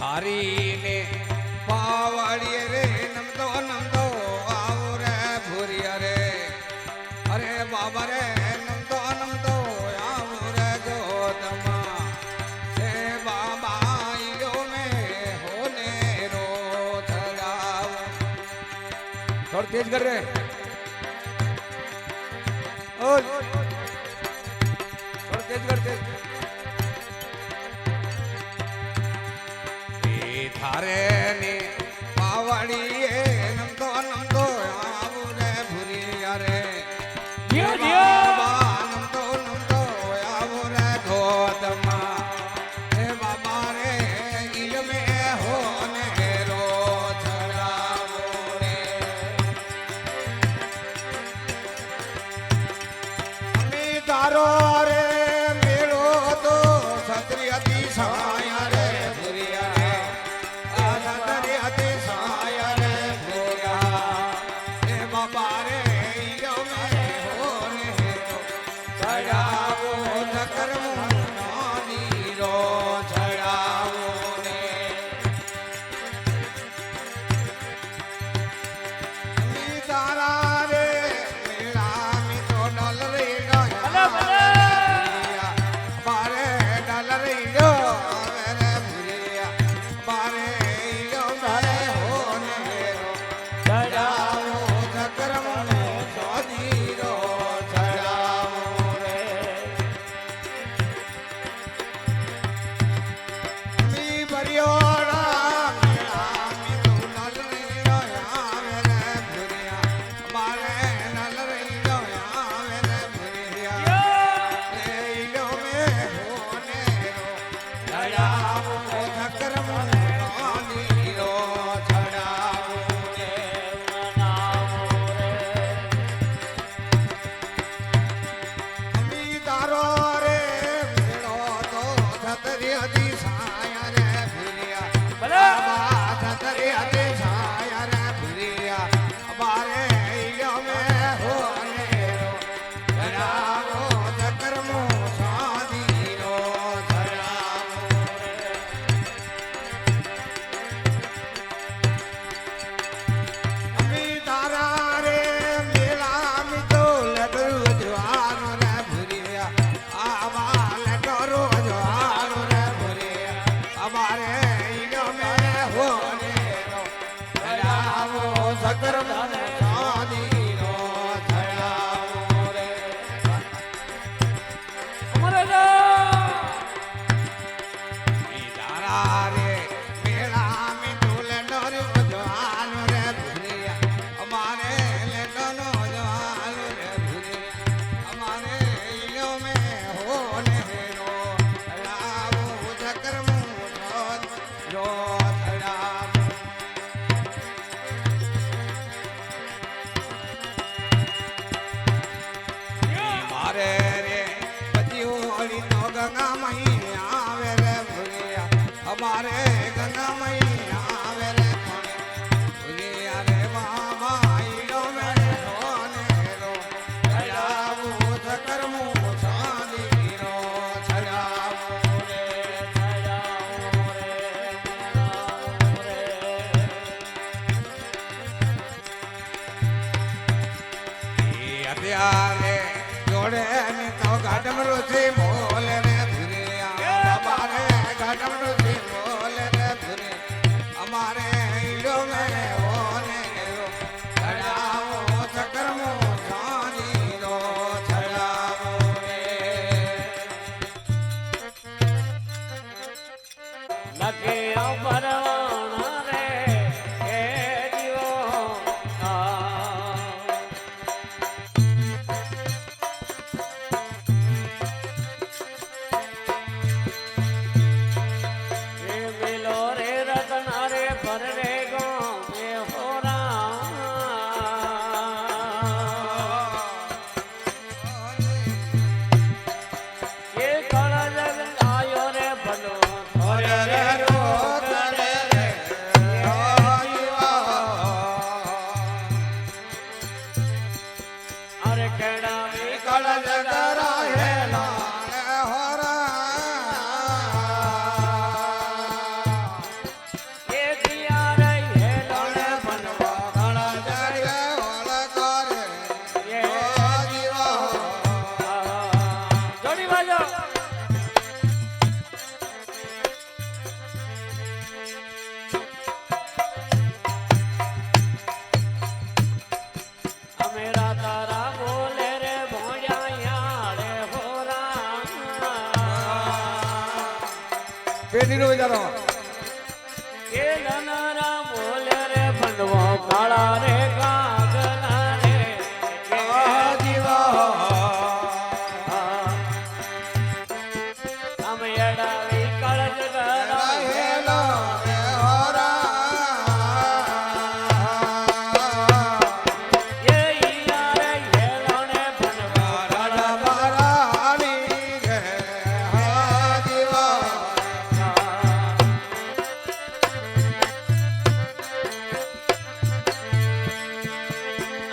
હારીને પાવાળીએ રે નમતો નમતો આવો રે ભૂરિયા રે અરે બાબા રે નમતો નમતો આવો રે ગોતમા હે બાબા યો મે હોને રો થરાવ થોડ તેજ કર રે ઓલ થોડ તેજ કર તેજ थारे ने पावड़ी नमतो नमतो आवो रे भूरिया रे दियो दियो नमतो नमतो आवो रे गोतमा हे बाबा रे इल में हो ने रो અત્યારે જોડે ની તો ગાડમરો છે બોલે રે ભૂરિયા અમારે ગાડમરો છે બોલે રે ભૂરિયા અમારે ઈડો મે ઓને રો ચડાવો ચકરમો જાની રો ચડાવો રે લગે અમરવાણા રે એ જીવો પેટીનો વિચારો એ લનરા બોલે રે ભંડવો કાળા રે કાગલા રે જીવા અમે એડાવી કળજ ગરા હેલો રે હોરા એ ઈયા રે હેલો ને ભંડવો રાડા બારાની રે જીવા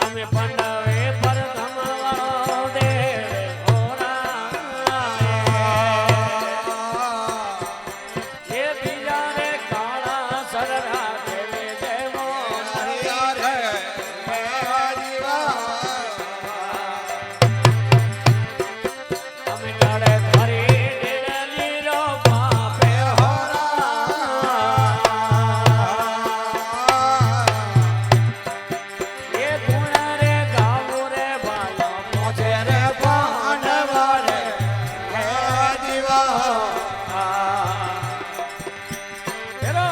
અમે પંડવે પર ધમવાળો દે ઓરા એ બીજા રે કાળા સરરા દેવે દેવો અમે લડે ધરી ડેલી રો બાપે એ ગુણા રે ગાવો રે ભાલો મોજે રે પાંડવા રે હેલો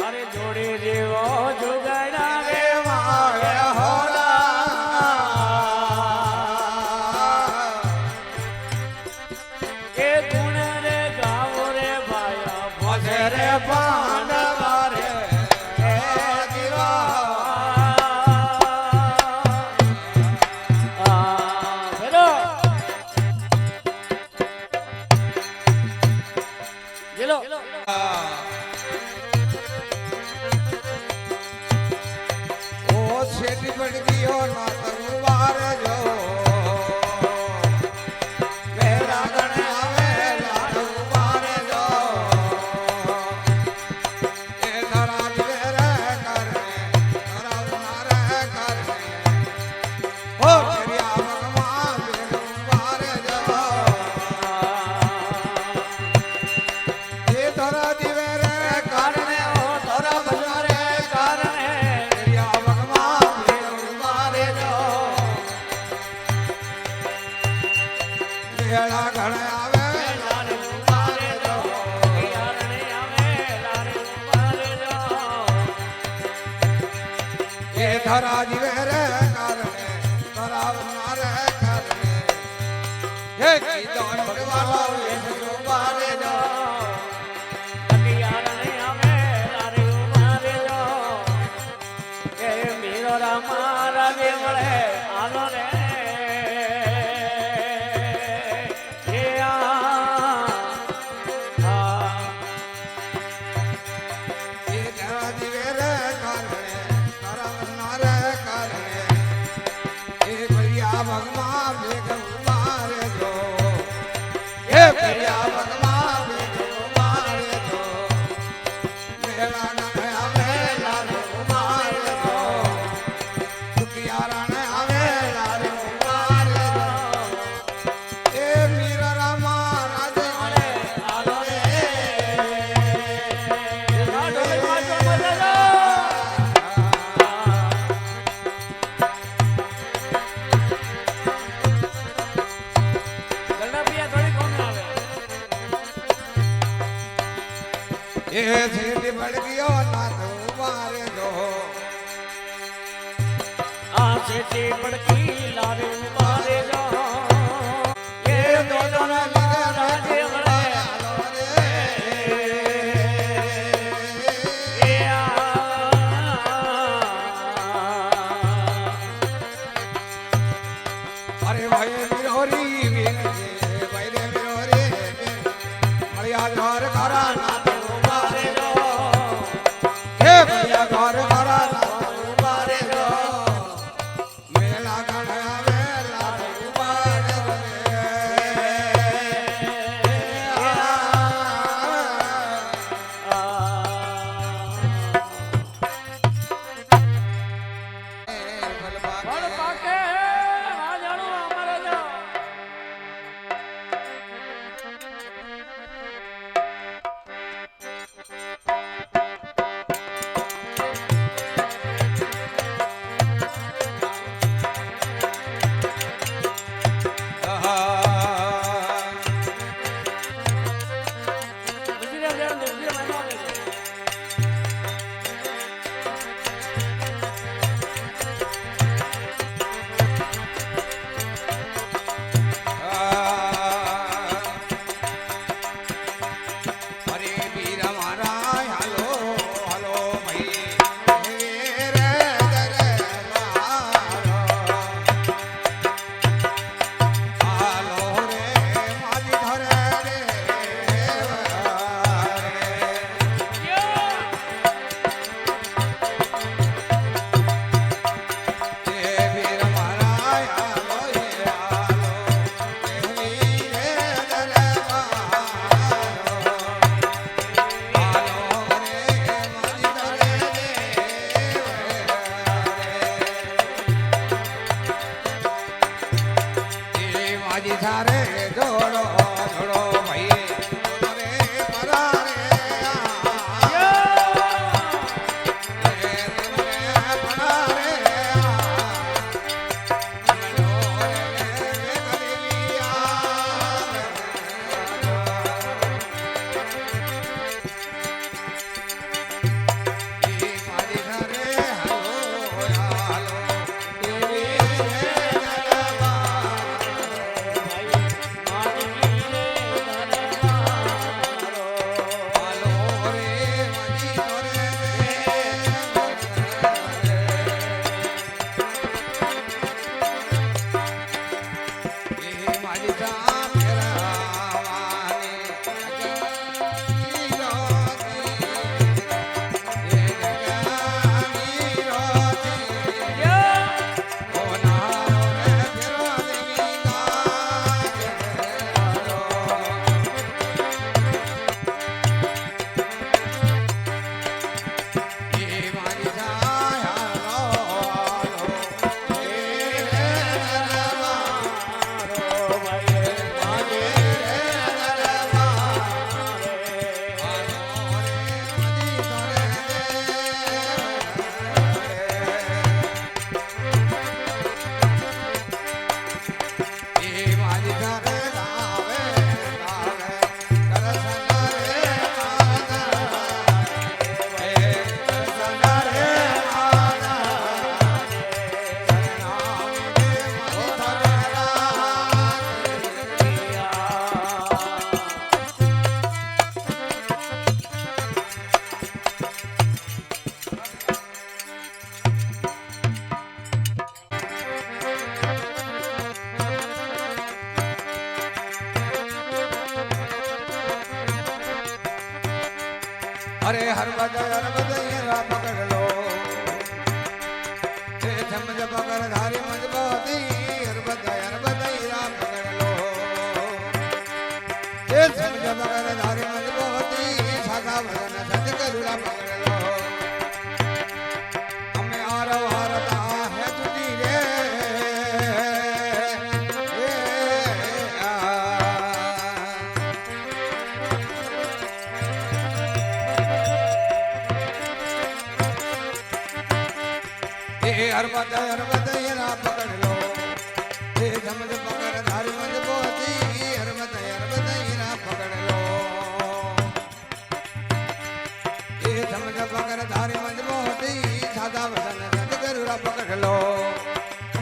અરે જોડી જેવો જુગડા રે મારે એ ગુણ રે ગાવો રે ભાયા ભોજે રે પાંડવા રે હેલો હેલો ઓ છેટી પડ ગયો ના તરવાર જો મેરા ગણ આવે લાડુ બાર જો એ ધરા દિવે રે કરને ધરા ઉના રે કરને ઓ ફેરિયા ભગવાન મેળા ઘણા આવે લારે ઉભારે જો યારણે આવે લારે ઉભારે જો એ ધરા જીવે રે કારણે ધરાવનાર કારણે હે કીધો વાલો વેશ જોવારે જો યારણે આવે લારે ઉભારે જો એ મીરો રામા જે મળે આલો રે એ એ ધરા જીવે રે કારણે ધરાવનાર કારણે એ ભૈયા ભગવાન ભેગ ઉમારે જો એ ભૈયા ભગવાન ભેગ ઉમારે જો મેળા ના આવે લારે ઉમારે જો દુખિયારા ને આવે લારે ઉમારે જો એ મીરા રામા રાજે મળે આલો રે એ સીધી ભડકીઓ નાથ ઉમારે જો પડકી લારે ઉભારે જો એ દોડોને લીધે રાજે મળે આલો રે અરે ભાઈ મિરોરી વીર ભાઈ રે મિરોરી મળ્યા ઘર ખરા નાથ ઉમારે જો હે ભૈયા ઘર ખરા નાથ ઉમારે જો મેલા ગણા વેલા ઉમારે ફળ પાકે રાજાનું અમારે જો બીજી રે બીજી મહિનો આવે છે અરે વીરા મારા હાલો હાલો ભાઈ હે રે દરે મારો હાલો રે મારી ધરે રે હે વીરા મારા હાલો હે હાલો હે રે દરે મારો માજી સારે જોડો જોડો ભાઈ રે પરારે ભાઈ મારી अरे हर बदयरा पकड़ लो समझ पकड़ धारी मजबूती हर बदयरा पकड़ लो समझ पकड़ धारी मजबूती साधा भजन सच करुणा पकड़ लो हमें आरव हारता है तुझी रे हर बदयरा पकड़ लो समझ पकड़ धारी मजबूती हर बदयरा पकड़ लो समझ पकड़ धारी मजबूती साधा वदन सतगुरुरा पकड़ लो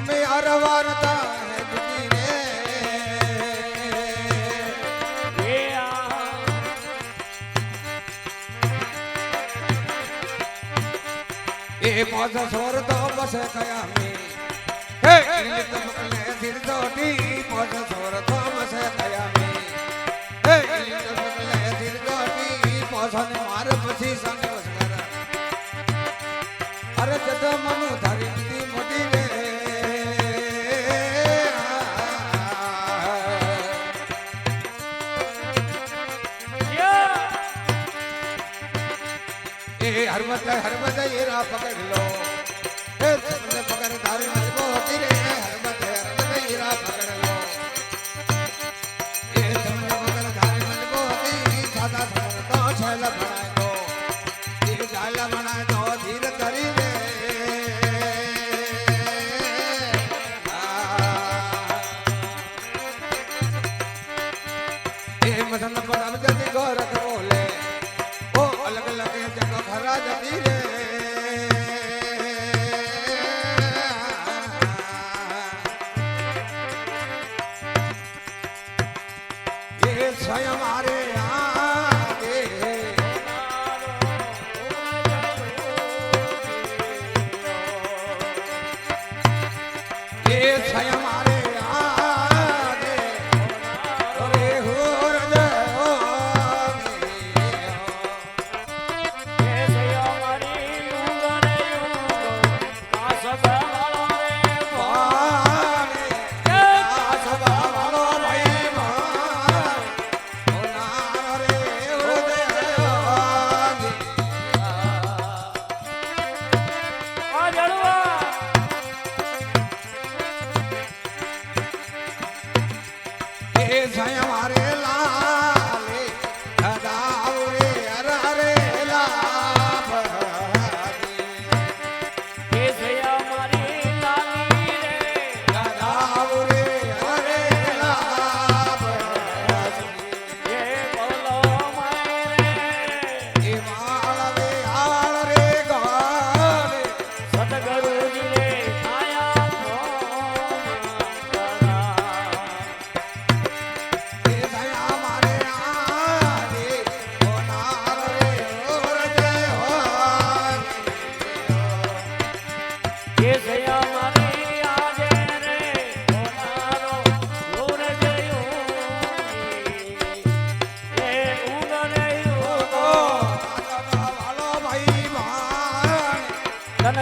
मैं अरवारता है तुझी रे मौज सोर तो बस खया में हे नित पकले सिर तोटी मौज सोर तो बस खया में हे नित पकले सिर तोटी मौसन मार पसी संग बस कर अरे जद मनु धारी दी मोटी रे हर बदयरा पकड़ लो समझ पकड़ धारी मजबूती रे हर बदयरा पकड़ लो समझ पकड़ धारी मजबूती सादा तो छैला बनाए दो जाला बनाए दो धीर धरी रे मदन पड़ब जल्दी गोरख बोले ओ अलग अलग जगह खरा जती रे ये स्वयं मारे आगे ये स्वयं मारे आगे अरे हो हमारे लाले दाऊरे अरे लाभ हमारी लाली रे दाऊरे अरे लाभ ये बोलो मारे ये मालवे आल रे गाले सतगुरु जी रे आया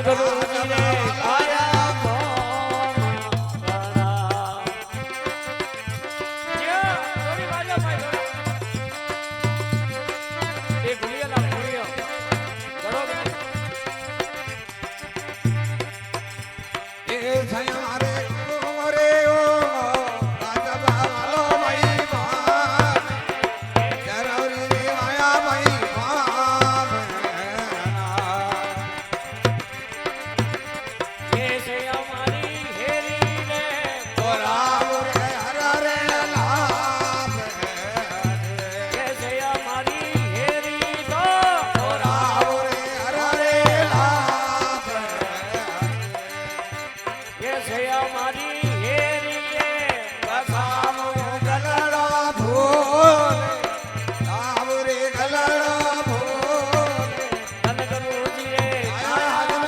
गुरु जी रे आया थोड़ी बाजा भाई ये गुलिया ना गुलिया करो ये हमारे रे ओ राजा बालो भाई मान जरौरी रे आया भाई मान हमारी हेरी रे और रे हर रे लाभ कैसे हमारी हेरी को और रे हर रे लाभ कैसे हमारी हेरी रे बसाम गलड़ा भूल लाभ रे गलड़ा भूल धन गुरु जी रे आया हजन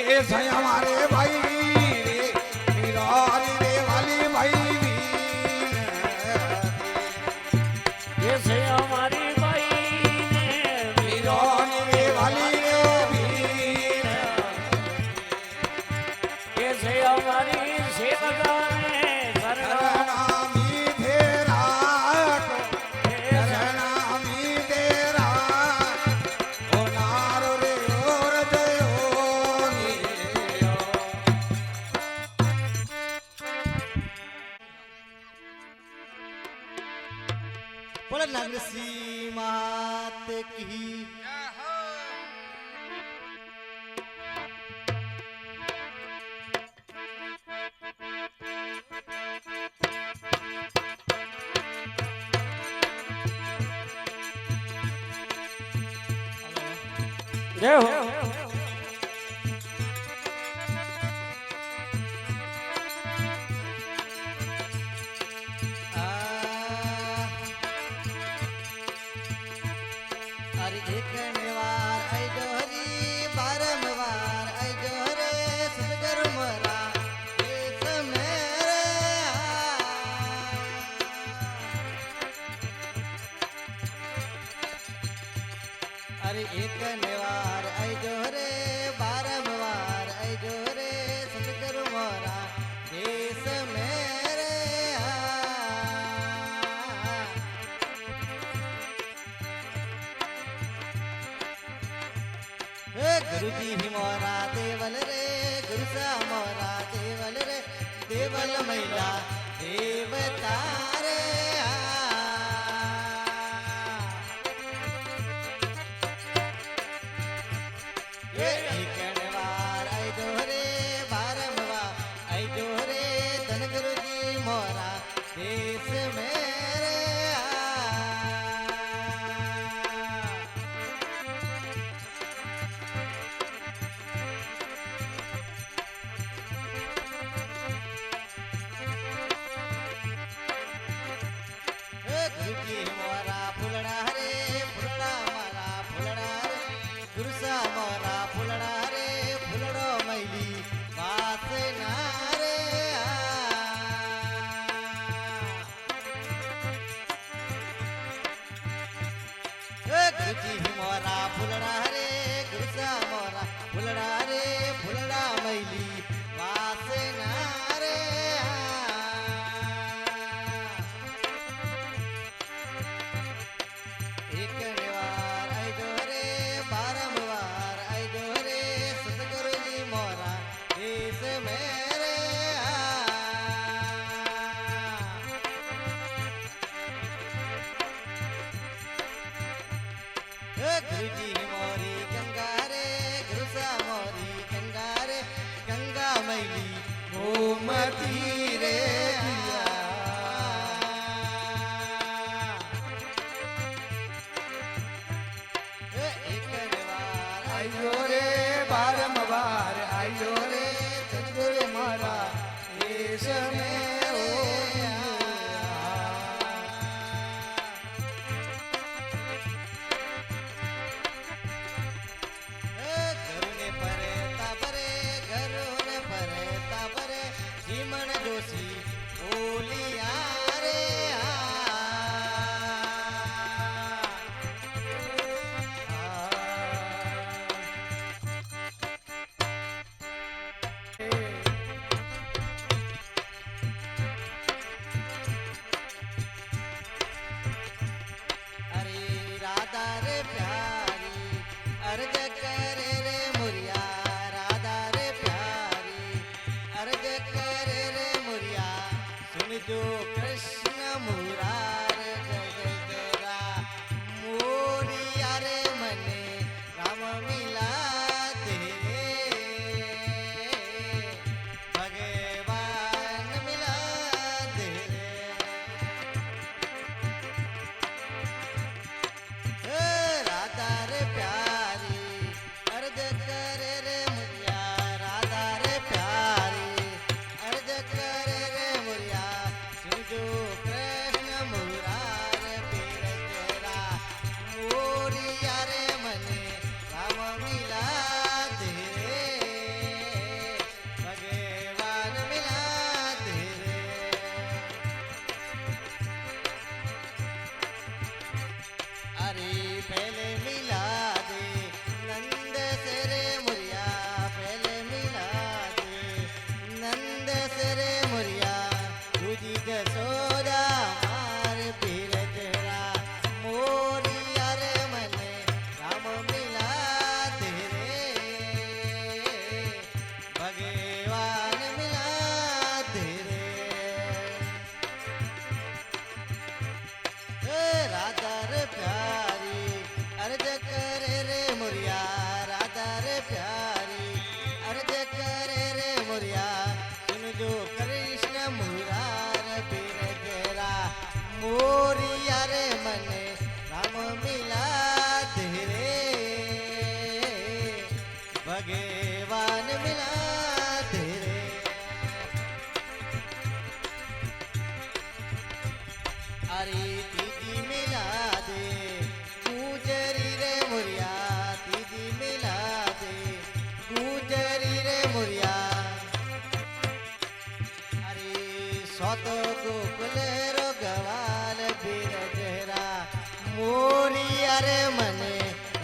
ये सही हमारे भाई रे मीरारी रे वाली भाई वीर વાલી રે ભીર કે છે અમારી સેવકાને શરણો શરણામી ધેરાટ શરણામી ધેરાટ ઓ નારો રે ઓર જયોની बोल नरसिंह मात की જય હો अरे एक निवार आई जोहरी बारंबार आई जोहरे सतगुरु मोरा देश मेरे अरे एक निवार आई जोहरे बारंबार आई जोहरे सतगुरु मोरा देश मेरे गुरुजी ही मोरा देवल रे गुरु सा मोरा देवल रे देवल मैला देवता रे ये एकणवार आई जोहरे बारंबार आई जोहरे धन गुरुजी मोरा देश मेरे गुरुजी मोरा फुलड़ा रे फुलड़ा मारा फुलड़ा रे गुरुसा मोरा फुलड़ा रे फुलड़ो मैली वासना रे गुरुजी मोरा फुलड़ा रे गुरुसा मोरा फुलड़ा रे फुलड़ा मैली वासना रे एक निवार आई जोहरे बारंबार आई जोहरे सतगुरु जी मोरा देश मेरे गुरु जी मोरी गंगा रे गुरु सा मोरी गंगा रे गंगा मैली गोमती रे एक निवार आई આયો રે બારંબાર આયો રે સદગુરુ મારા દેશ મે ઓ ઘરુને પરે તાબરે ઘરુને પરે તાબરે જીમણ જોશી બોલિયા રે अरे राधा रे प्यारी अर्ज करे रे मुरिया राधा रे प्यारी अर्ज करे रे मुरिया सुन जो कृष्ण मुरार जय जरा मोरिया रे मने राम मिला दे भगवान मिला दे राधा रे प्यारी अर्ज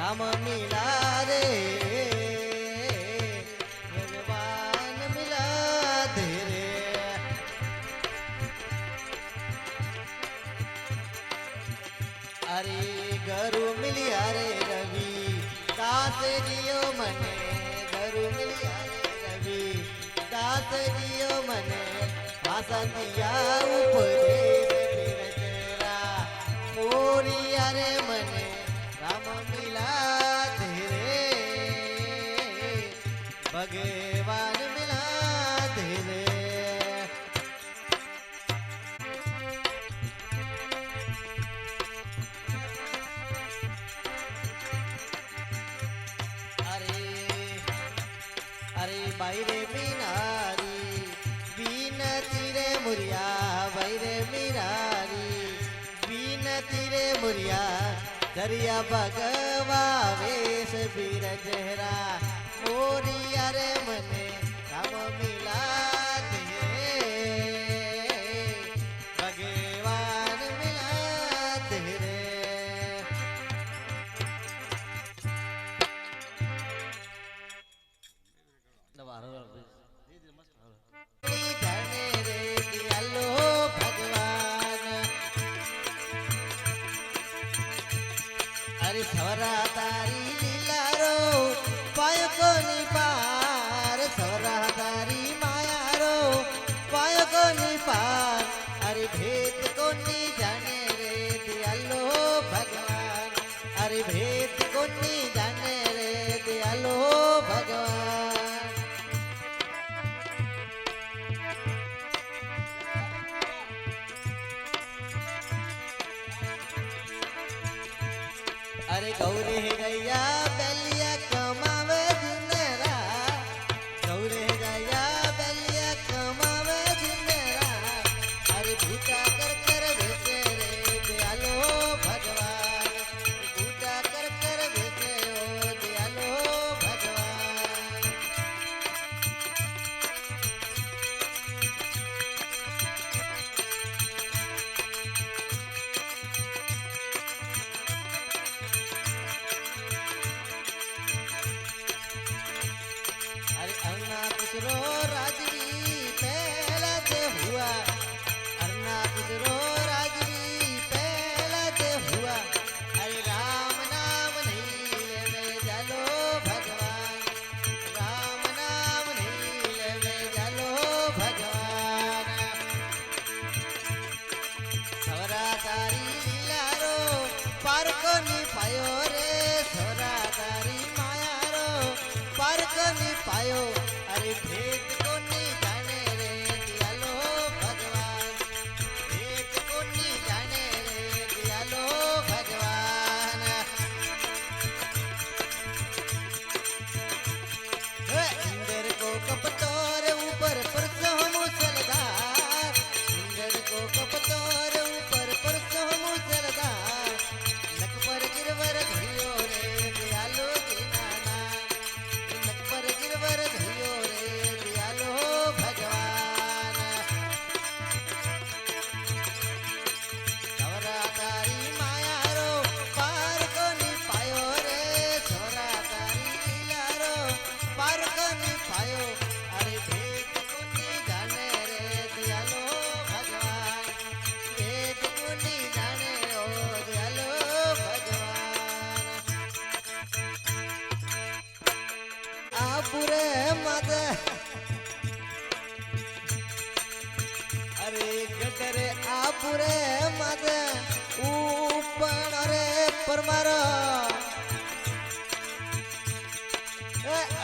राम मिला रे भगवान मिला दे रे अरे गरु मिलिया रे रवि दास जियो मने गरु मिलिया रे रवि दास जियो मने आशा दिया उपदेश फिर तेरा मोरिया रे मने राम मिला दे रे भगवान मिला दे रे अरे बाईरे मीनारी बीनती रे मुरिया बाईरे मीनारी बीनती रे मुरिया दरिया भगवा वेश बीर चेहरा मोरिया रे मने राम मिला दे भगवान मिला दे रे जाने रे दियालो भगवान अरे सवरा तारी लीला रो पाय को निपार सवरा तारी माया रो पाय को निपार अरे भेद को नी जाने रे दियालो भगवान अरे भेद को नी जाने रे दियालो भगवान अरे गौरे गैया बेलिया कमावे जिंदरा गौरे गैया बेलिया कमावे जिंदरा अरे भूटा कर बेचे रे दयालो भगवान भूटा कर बेचे ओ दयालो भगवान अरे अन्ना कुसरो राजवी पहला दे हुआ अन्ना कुसरो राजवी पहला दे हुआ अरे राम नाम नहीं लेवे जालो भगवान राम नाम नहीं लेवे जालो भगवान सवरा तारी लीला रो पार को नी पायो रे सवरा तारी माया रो पार को नी पायो अरे भेद को नी जाने रे दियालो भगवान भेद को नी जाने रे दियालो भगवान इंद्र को कपतोर ऊपर परसों मुसलधार इंद्र को कपतोर ऊपर परसों मुसलधार नक पर गिरवर धरियो रे दयालो दीनाना नक पर गिरवर धरियो रे दयालो भगवान सवरा तारी माया रो पार को नी पायो रे सवरा तारी लीला रो पार को नी पायो अरे भेद को नी जाने रे दयालो भगवान भेद को नी जाने ओ दयालो भगवान आपुरे मद अरे गटरे आपुरे मद ऊपर रे परमारो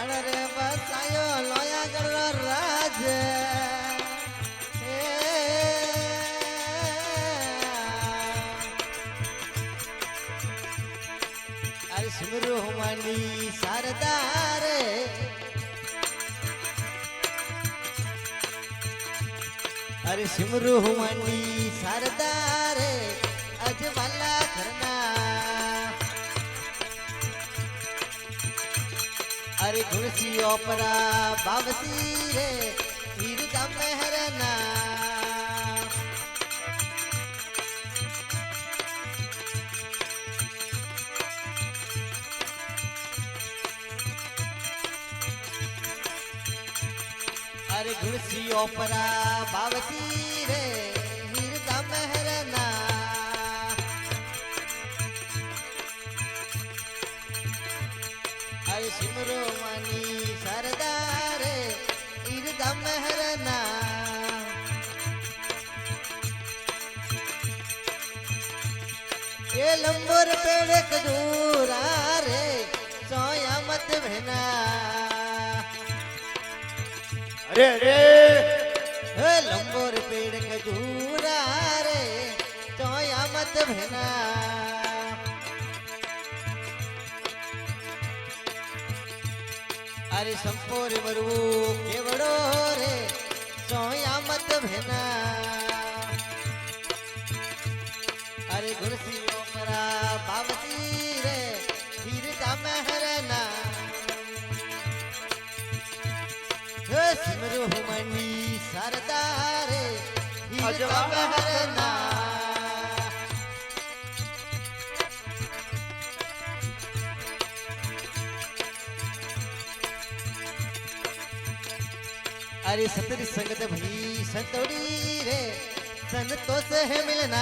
अरे बसायो लोया करो राज अरे सिमरू मनी सरदार अरे सिमरू मनी सरदार अजवाला करना अरे गुरसी ओपरा बाबसी रे हीर का मेहरना अरे गुड़सियों परा बावसी रे हीरदा मेहरना अरे सिमरो मानी सरदार हीरदा मेहरना ये लंबोर पेड़ खजूरा रे सोया मत भेना अरे अरे हे लंबोर पेड़ खजूरा रे सोया मत भेना अरे संपोर वरवू केवड़ो रे सोया मत भेना अरे गुरसी ओमरा बावती रे हीरदा मेहरना हे सिमरू मनी सरदार हीरदा मेहरना अरे सतरी संगत भई संतोड़ी रे संतोष है मिलना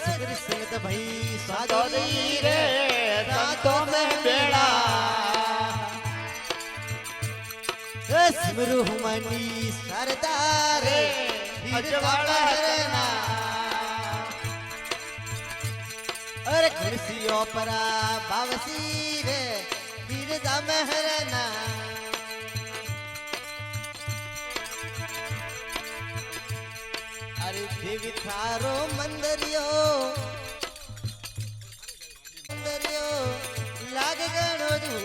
सतरी संगत भई स्वादोरी रे संतों में बेड़ा सिमरू मनी सरदार अजवाड़ा रहना अरे कुर्सियों परा बावसी रे हीरदा मेहरना अरे देवी थारो मंदरियो लाग गणो जू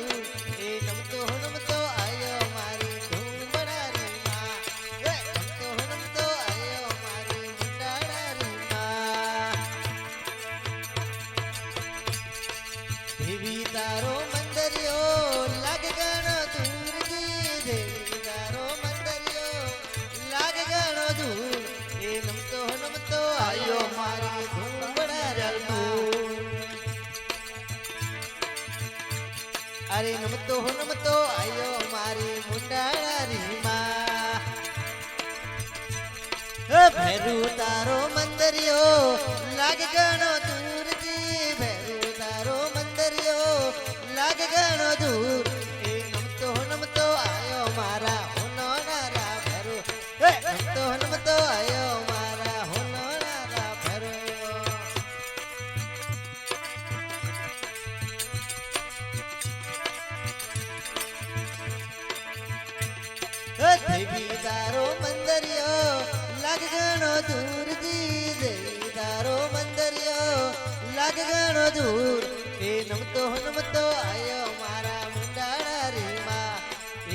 ए नमतो आयो मारी धूम बनारी मां ए नमतो आयो मारी मुंडारी मां देवी तारो मंदरियो लाग गणो दूर जी देवी तारो मंदरियो लाग गणो दूर ए नमतो आयो मारी धूम बनारी मां अरे नमतो आयो मारी मुंडारी मां भैरू तारो मंदरियो लाग गणो दूर जी भैरू तारो मंदरियो लाग गणो दूर ए नमतो आयो मारा होनो नारा भैरू नमतो आयो मारा होनो नारा भैरू देवी दारो मंदरियो लाग गणो दूर जी देवी दारो मंदरियो लाग गणो दूर ए नमतो आयो मारा मुंडारी मां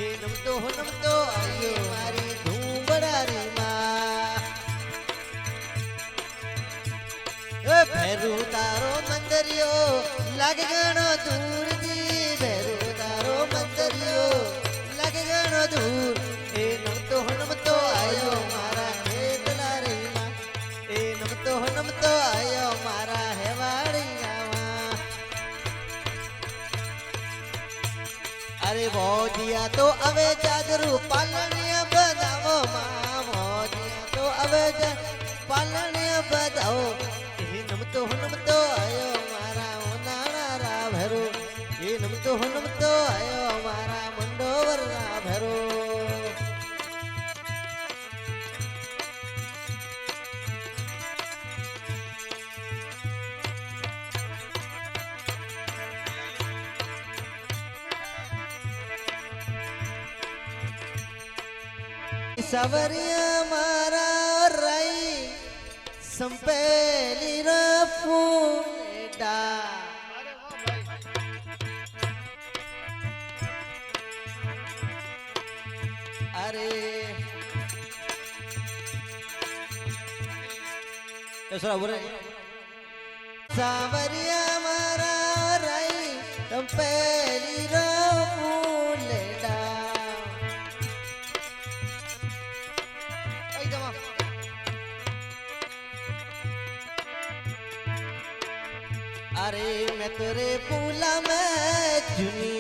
ए नमतो आयो मारी धूमड़ारी मां भैरू तारो मंदरियो लाग गणो दूर जी भैरू तारो मंदरियो लाग गणो दूर ए नमतो आयो मारा हेतला रे मां ए नमतो आयो मारा हेवाड़िया मां अरे भौजिया तो अवे जागरू पालनिया बजाओ मां भौजिया तो अवे पालनिया बजाओ ए नमतो आयो मारा ओनाड़ा रा भरो ए नमतो आयो मारा मंडोवर रा भरो सवरिया मारा राई संपेली रफूटा अरे सावरिया मारा राई संपेली रफूटा अरे मैं तेरे फूला में जुनी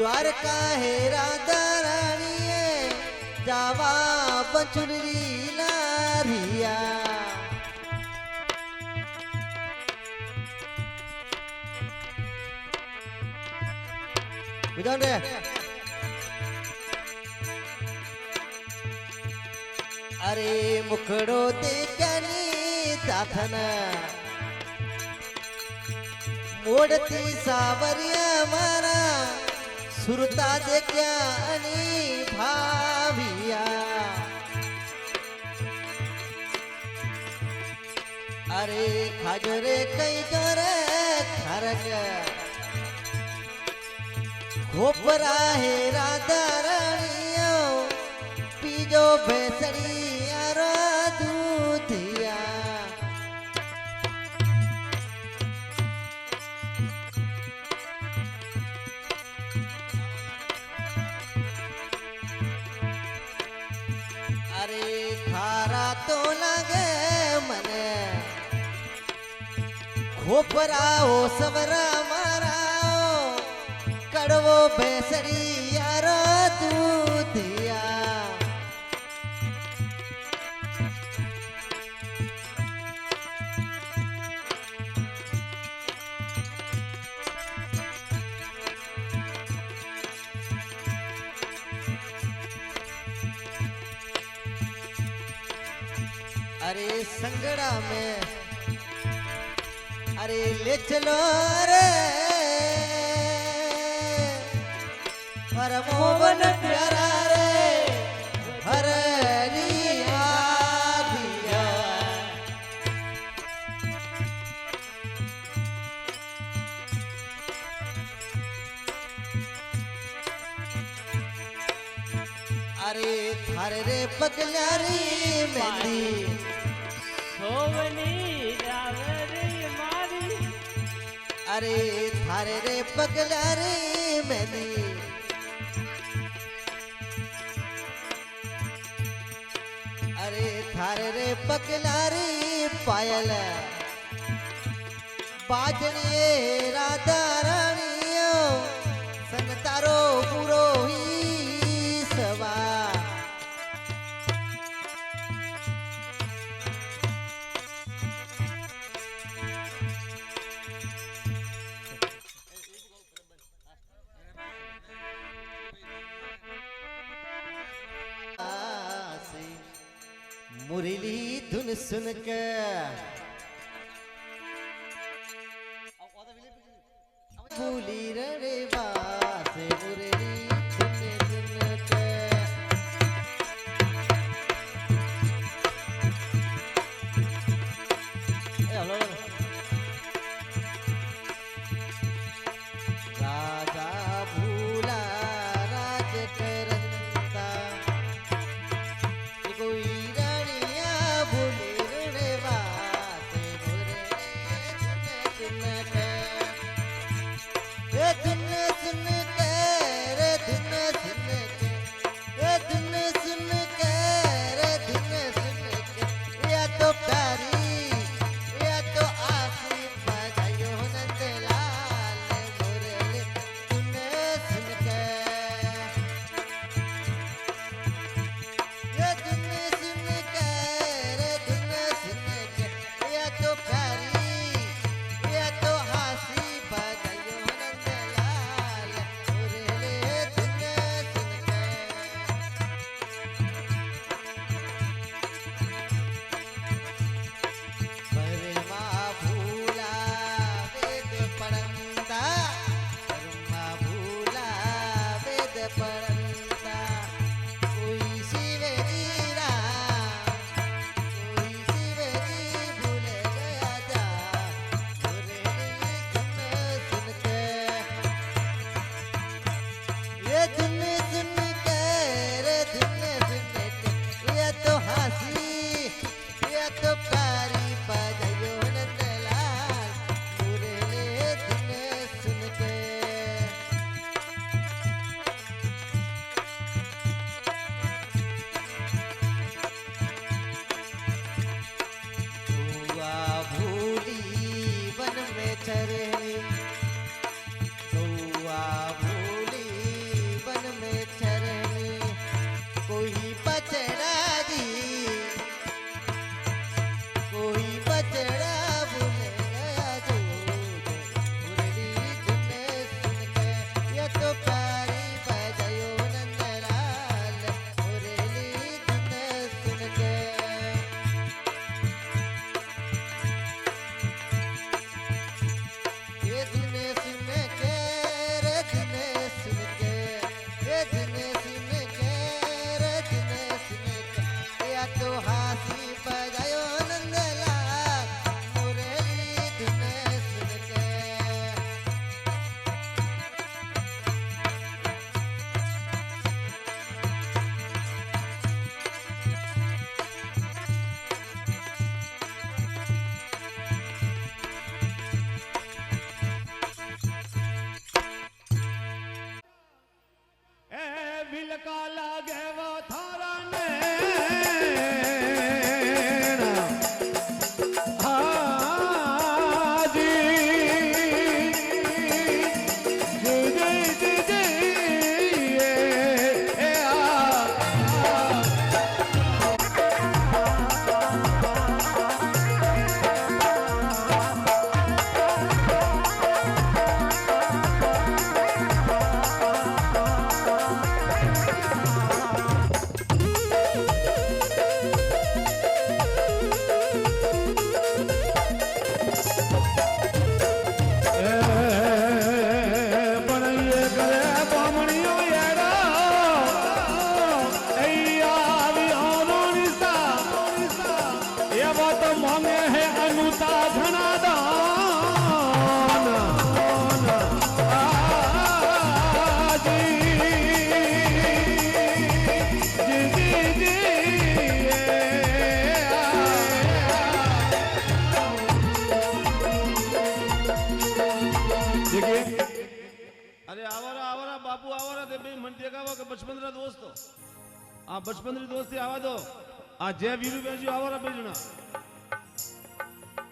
દ્વારકા હે રાધા રાણીએ જાવા બચુરી લારિયા બુજાન રે અરે મુખડો દેખ્યાની સાથન મોડતી સાવરિયા મારા સુરતા દેખ્યા અને ભાવિયા અરે ખાજો રે કઈ જોરે ખરગ ખોપરા હે રાધા રાણીઓ પીજો ભેસડી યારો દૂધિયા અરે ખારા તો લાગે મને ખોપરાઓ સવરા મારા કડવો ભેસડી યારો દૂધિયા अरे संगड़ा में अरे ले चलो रे हर मोहन प्यारा रे हरिया दिया अरे थारे रे पगलारी मेहंदी સોવની રાવરી મારી अरे थारे रे पगलारी मेहंदी अरे थारे रे पगलारी पायल बाजणीए राधा राणीओ संग तारो पूरो ही सवा मुरली धुन सुन के फूली रे बास मुरली धुन सुन के राजा भूला राज करता कोई चरनी गौआ भूली देखिए अरे आवारा आवारा बापू आवारा ते बे मन टेकावा के बचपन रा दोस्त आ बचपन री दोस्ती आवा दो आ जय वीरू बेजी आवारा बेजना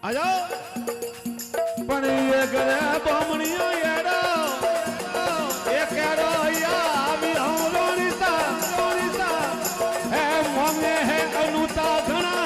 आ जाओ पण ये करे बामणियो येड़ो ए केड़ो या आवी हम रोनिसा है मोंगे है अनुता घना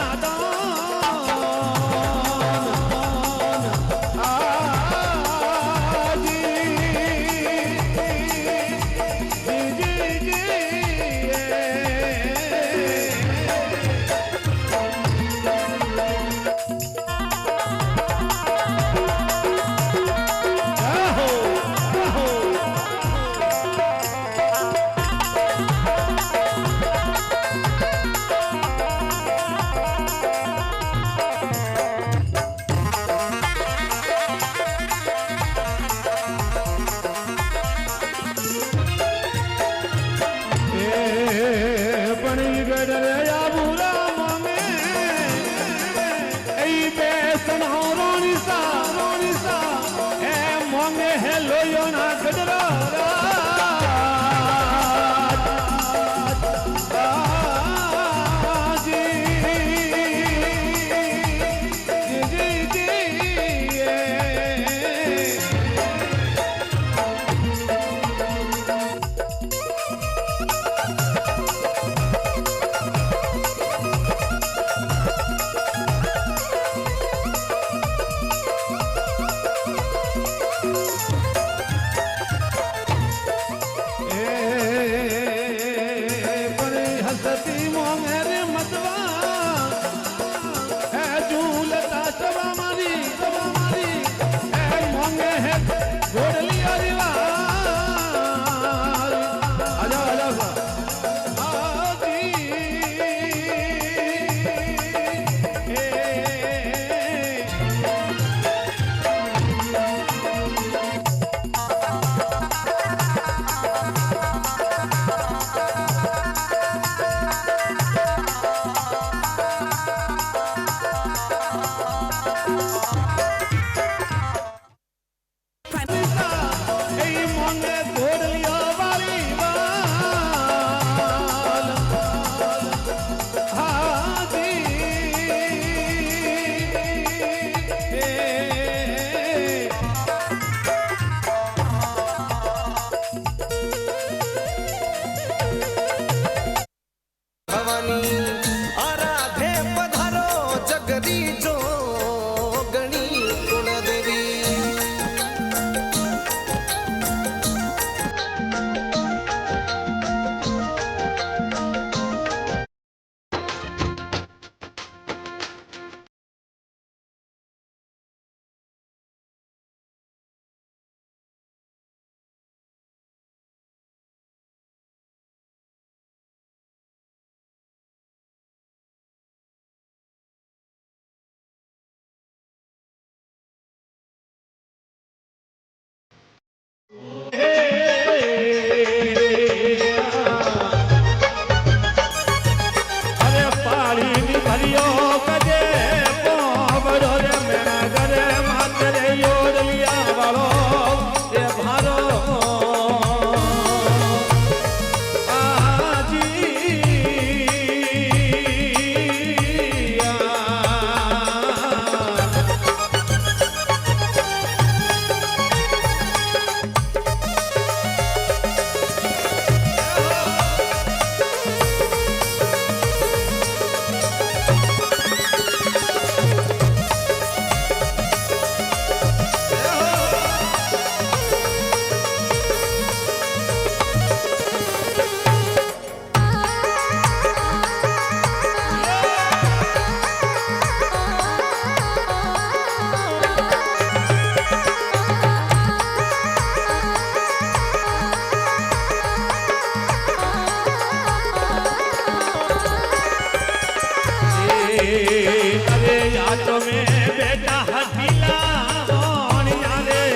बेटा हसीला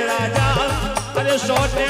राजा अरे सोटे